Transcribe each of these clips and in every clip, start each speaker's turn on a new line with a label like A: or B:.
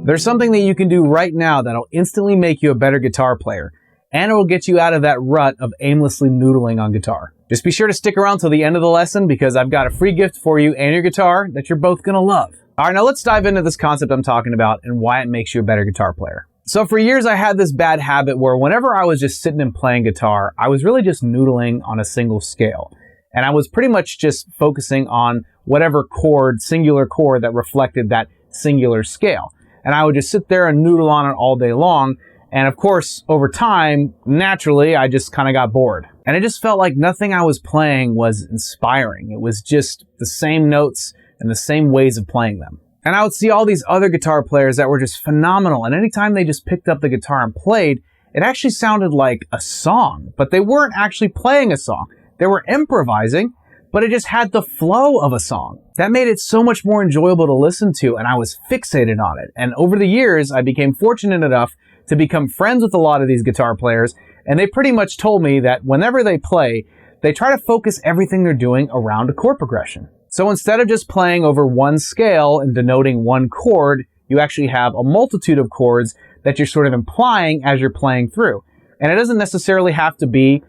A: There's something that you can do right now that'll instantly make you a better guitar player, and it will get you out of that rut of aimlessly noodling on guitar. Just be sure to stick around till the end of the lesson because I've got a free gift for you and your guitar that you're both gonna love. All right, now let's dive into this concept I'm talking about and why it makes you a better guitar player. So for years, I had this bad habit where whenever I was just sitting and playing guitar, I was really just noodling on a single scale. And I was pretty much just focusing on whatever chord, singular chord that reflected that singular scale. And I would just sit there and noodle on it all day long. And of course, over time, naturally, I just kind of got bored. And it just felt like nothing I was playing was inspiring. It was just the same notes and the same ways of playing them. And I would see all these other guitar players that were just phenomenal. And anytime they just picked up the guitar and played, it actually sounded like a song. But they weren't actually playing a song. They were improvising, but it just had the flow of a song. That made it so much more enjoyable to listen to, and I was fixated on it. And over the years, I became fortunate enough to become friends with a lot of these guitar players, and they pretty much told me that whenever they play, they try to focus everything they're doing around a chord progression. So instead of just playing over one scale and denoting one chord, you actually have a multitude of chords that you're sort of implying as you're playing through. And it doesn't necessarily have to be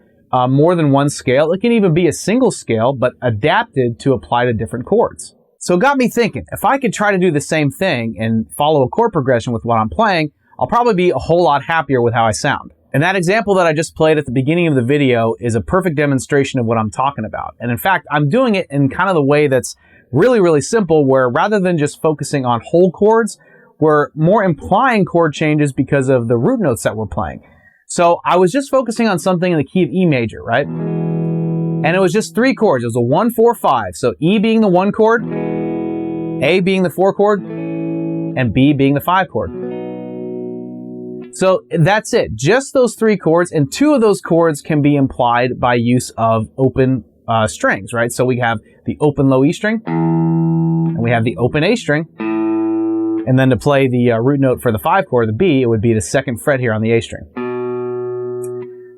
A: more than one scale. It can even be a single scale, but adapted to apply to different chords. So it got me thinking, if I could try to do the same thing and follow a chord progression with what I'm playing, I'll probably be a whole lot happier with how I sound. And that example that I just played at the beginning of the video is a perfect demonstration of what I'm talking about. And in fact, I'm doing it in kind of the way that's really, really simple, where rather than just focusing on whole chords, we're more implying chord changes because of the root notes that we're playing. So I was just focusing on something in the key of E major, right? And it was just three chords. It was a 1, 4, 5. So E being the 1 chord, A being the 4 chord, and B being the 5 chord. So that's it. Just those three chords, and two of those chords can be implied by use of open strings, right? So we have the open low E string, and we have the open A string. And then to play the root note for the 5 chord, the B, it would be the 2nd fret here on the A string.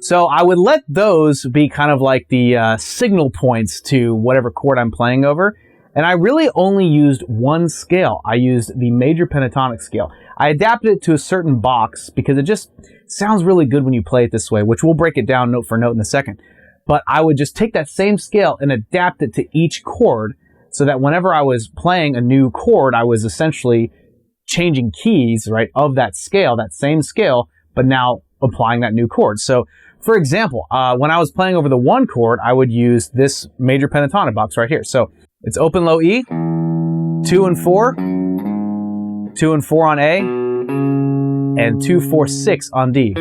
A: So I would let those be kind of like the signal points to whatever chord I'm playing over. And I really only used one scale. I used the major pentatonic scale. I adapted it to a certain box because it just sounds really good when you play it this way, which we'll break it down note for note in a second. But I would just take that same scale and adapt it to each chord so that whenever I was playing a new chord, I was essentially changing keys, right, of that scale, that same scale, but now applying that new chord. So for example, when I was playing over the 1 chord, I would use this major pentatonic box right here. So it's open low E, 2 and 4, 2 and 4 on A, and 2, 4, 6 on D.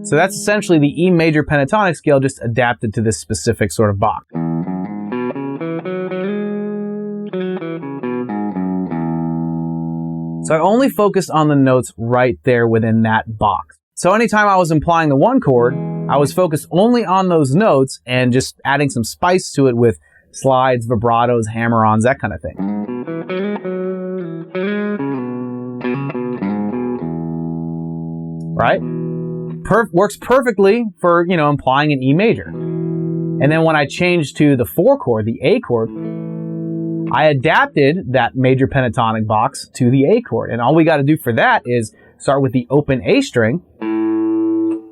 A: So that's essentially the E major pentatonic scale just adapted to this specific sort of box. So I only focused on the notes right there within that box. So anytime I was implying the 1 chord, I was focused only on those notes and just adding some spice to it with slides, vibratos, hammer-ons, that kind of thing. Right? Works perfectly for, implying an E major. And then when I changed to the 4 chord, the A chord, I adapted that major pentatonic box to the A chord. And all we got to do for that is start with the open A string.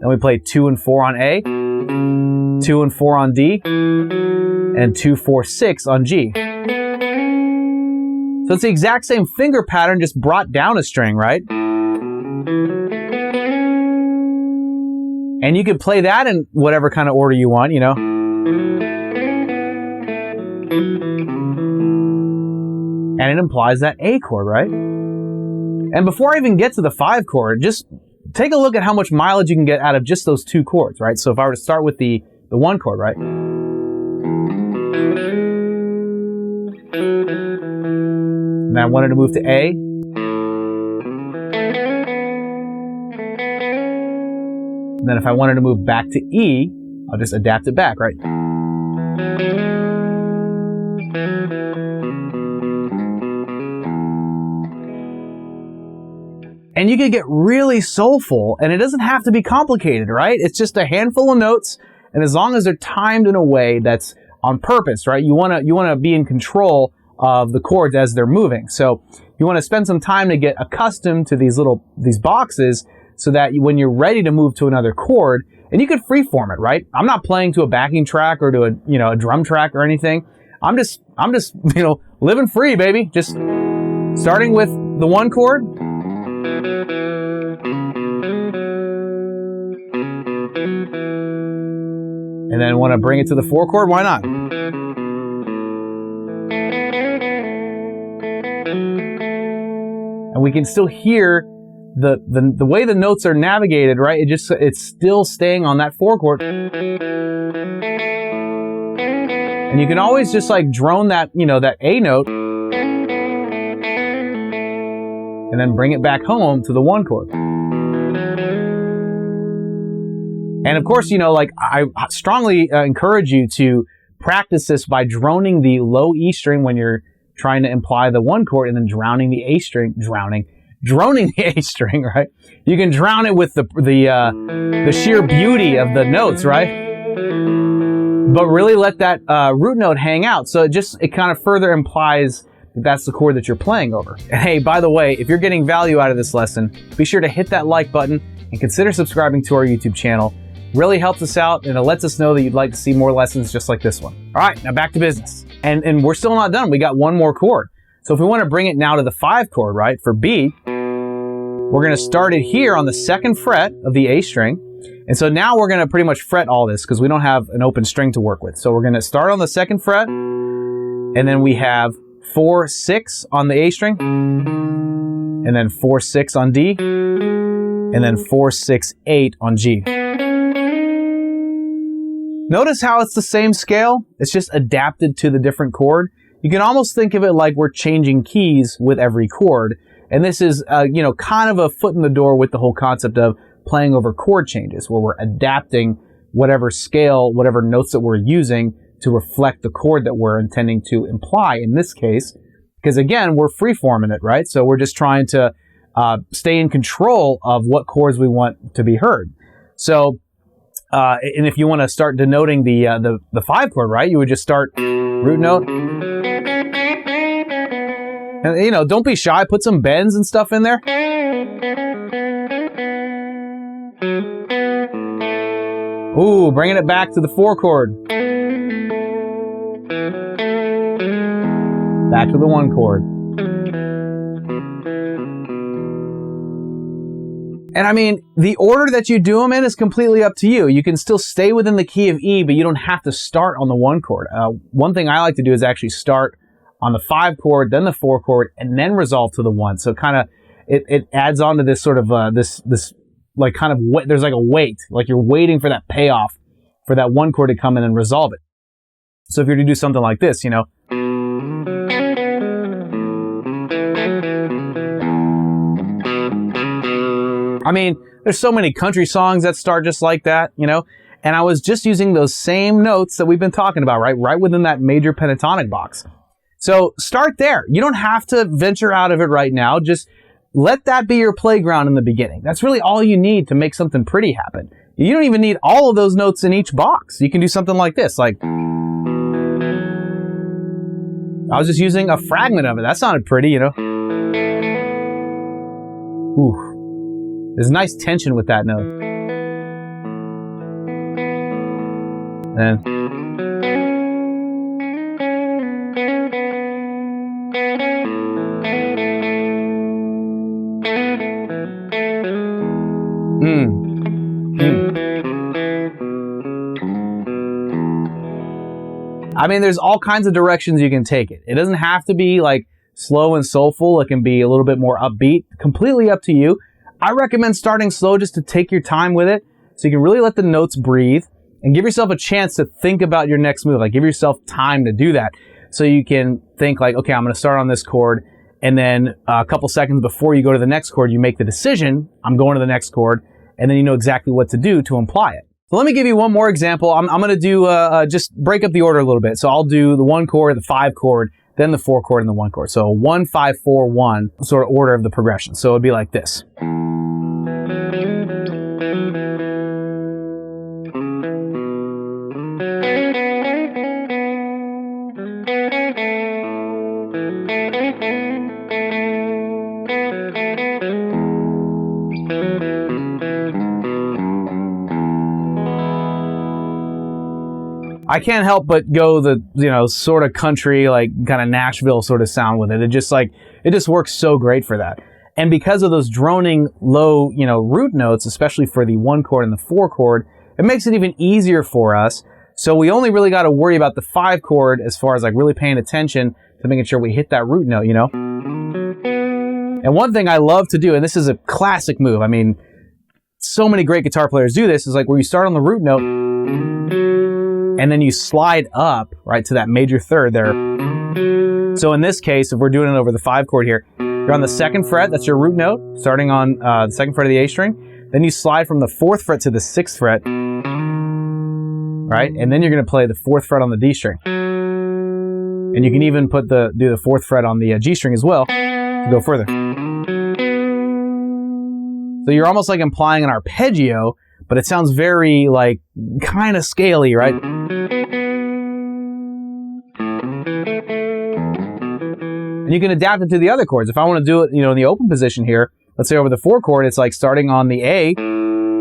A: Then we play 2 and 4 on A, 2 and 4 on D, and 2, 4, 6 on G. So it's the exact same finger pattern, just brought down a string, right? And you can play that in whatever kind of order you want, And it implies that A chord, right? And before I even get to the 5 chord, just take a look at how much mileage you can get out of just those 2 chords, right? So if I were to start with the 1 chord, right? And I wanted to move to A. And then if I wanted to move back to E, I'll just adapt it back, right? you can get really soulful, and it doesn't have to be complicated, right? It's just a handful of notes, and as long as they're timed in a way that's on purpose, right? You want to be in control of the chords as they're moving. So you want to spend some time to get accustomed to these boxes, so that when you're ready to move to another chord, and you could freeform it, right? I'm not playing to a backing track or to a drum track or anything. I'm just living free, baby. Just starting with the 1 chord. And then want to bring it to the 4 chord, why not? And we can still hear the way the notes are navigated, right? It's still staying on that 4 chord. And you can always just like drone that, that A note, and then bring it back home to the 1 chord. And of course, I strongly encourage you to practice this by droning the low E string when you're trying to imply the 1 chord, and then droning the A string, droning the A string, right? You can drown it with the sheer beauty of the notes, right? But really let that root note hang out. So it kind of further implies that that's the chord that you're playing over. And hey, by the way, if you're getting value out of this lesson, be sure to hit that like button and consider subscribing to our YouTube channel. Really helps us out, and it lets us know that you'd like to see more lessons just like this one. All right, now back to business. And we're still not done. We got one more chord. So if we want to bring it now to the 5 chord, right, for B, we're going to start it here on the 2nd fret of the A string. And so now we're going to pretty much fret all this because we don't have an open string to work with. So we're going to start on the 2nd fret, and then we have 4, 6 on the A string, and then 4, 6 on D, and then 4, 6, 8 on G. Notice how it's the same scale, it's just adapted to the different chord. You can almost think of it like we're changing keys with every chord. And this is, kind of a foot in the door with the whole concept of playing over chord changes, where we're adapting whatever scale, whatever notes that we're using to reflect the chord that we're intending to imply in this case. Because again, we're freeforming it, right? So we're just trying to stay in control of what chords we want to be heard. So, and if you want to start denoting the 5 chord, right, you would just start root note. And, don't be shy. Put some bends and stuff in there. Ooh, bringing it back to the 4 chord. Back to the 1 chord. And I mean, the order that you do them in is completely up to you. You can still stay within the key of E, but you don't have to start on the 1 chord. One thing I like to do is actually start on the 5 chord, then the 4 chord, and then resolve to the 1. So it adds on to this sort of this like kind of there's like a wait, like you're waiting for that payoff for that 1 chord to come in and resolve it. So if you're to do something like this, I mean, there's so many country songs that start just like that, and I was just using those same notes that we've been talking about, right within that major pentatonic box. So start there. You don't have to venture out of it right now. Just let that be your playground in the beginning. That's really all you need to make something pretty happen. You don't even need all of those notes in each box. You can do something like this, like I was just using a fragment of it. That sounded pretty, Ooh. There's nice tension with that note. And I mean, there's all kinds of directions you can take it. It doesn't have to be like slow and soulful. It can be a little bit more upbeat. Completely up to you. I recommend starting slow just to take your time with it so you can really let the notes breathe and give yourself a chance to think about your next move. Like give yourself time to do that so you can think like, okay, I'm going to start on this chord, and then a couple seconds before you go to the next chord, you make the decision, I'm going to the next chord, and then you know exactly what to do to imply it. So let me give you one more example. I'm going to do just break up the order a little bit. So I'll do the 1 chord, the 5 chord, then the 4 chord, and the 1 chord. So 1, 5, 4, 1 sort of order of the progression. So it'd be like this. I can't help but go the, sort of country, like kind of Nashville sort of sound with it. It just works so great for that. And because of those droning low, root notes, especially for the 1 chord and the 4 chord, it makes it even easier for us. So we only really got to worry about the 5 chord as far as like really paying attention to making sure we hit that root note, And one thing I love to do, and this is a classic move, I mean, so many great guitar players do this, is like where you start on the root note, and then you slide up, right, to that major third there. So in this case, if we're doing it over the 5 chord here, you're on the 2nd fret, that's your root note, starting on the 2nd fret of the A string. Then you slide from the 4th fret to the 6th fret, right? And then you're going to play the 4th fret on the D string. And you can even do the 4th fret on the G string as well to go further. So you're almost like implying an arpeggio, but it sounds very, like, kind of scaly, right? And you can adapt it to the other chords. If I want to do it, in the open position here, let's say over the 4 chord, it's like starting on the A,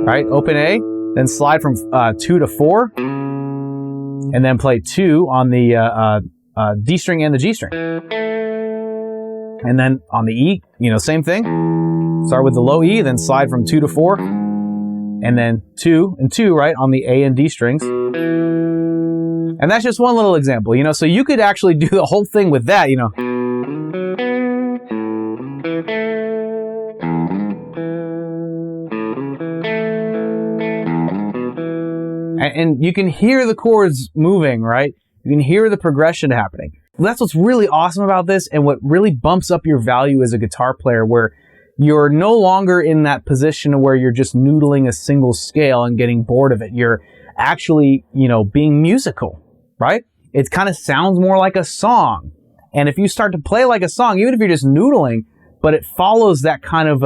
A: right? Open A, then slide from 2 to 4, and then play 2 on the D string and the G string. And then on the E, same thing. Start with the low E, then slide from 2 to 4, and then 2 and 2, right, on the A and D strings. And that's just one little example, so you could actually do the whole thing with that, And you can hear the chords moving, right? You can hear the progression happening. That's what's really awesome about this, and what really bumps up your value as a guitar player, where you're no longer in that position where you're just noodling a single scale and getting bored of it. You're actually, being musical, right? It kind of sounds more like a song. And if you start to play like a song, even if you're just noodling, but it follows that kind of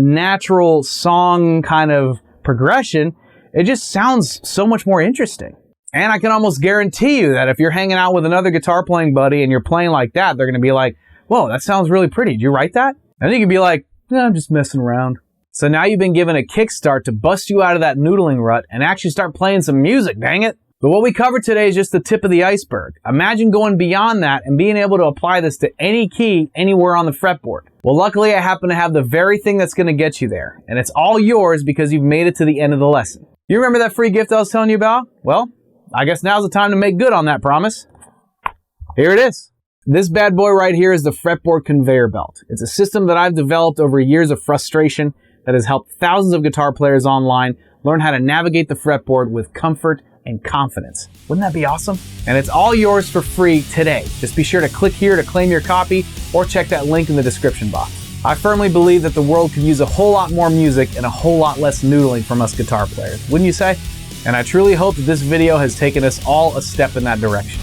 A: natural song kind of progression, it just sounds so much more interesting. And I can almost guarantee you that if you're hanging out with another guitar playing buddy and you're playing like that, they're going to be like, whoa, that sounds really pretty. Did you write that? And then you can be like, yeah, I'm just messing around. So now you've been given a kickstart to bust you out of that noodling rut and actually start playing some music, dang it. But what we covered today is just the tip of the iceberg. Imagine going beyond that and being able to apply this to any key anywhere on the fretboard. Well, luckily I happen to have the very thing that's going to get you there. And it's all yours because you've made it to the end of the lesson. You remember that free gift I was telling you about? Well, I guess now's the time to make good on that promise. Here it is. This bad boy right here is the fretboard conveyor belt. It's a system that I've developed over years of frustration that has helped thousands of guitar players online learn how to navigate the fretboard with comfort and confidence. Wouldn't that be awesome? And it's all yours for free today. Just be sure to click here to claim your copy or check that link in the description box. I firmly believe that the world could use a whole lot more music and a whole lot less noodling from us guitar players. Wouldn't you say? And I truly hope that this video has taken us all a step in that direction.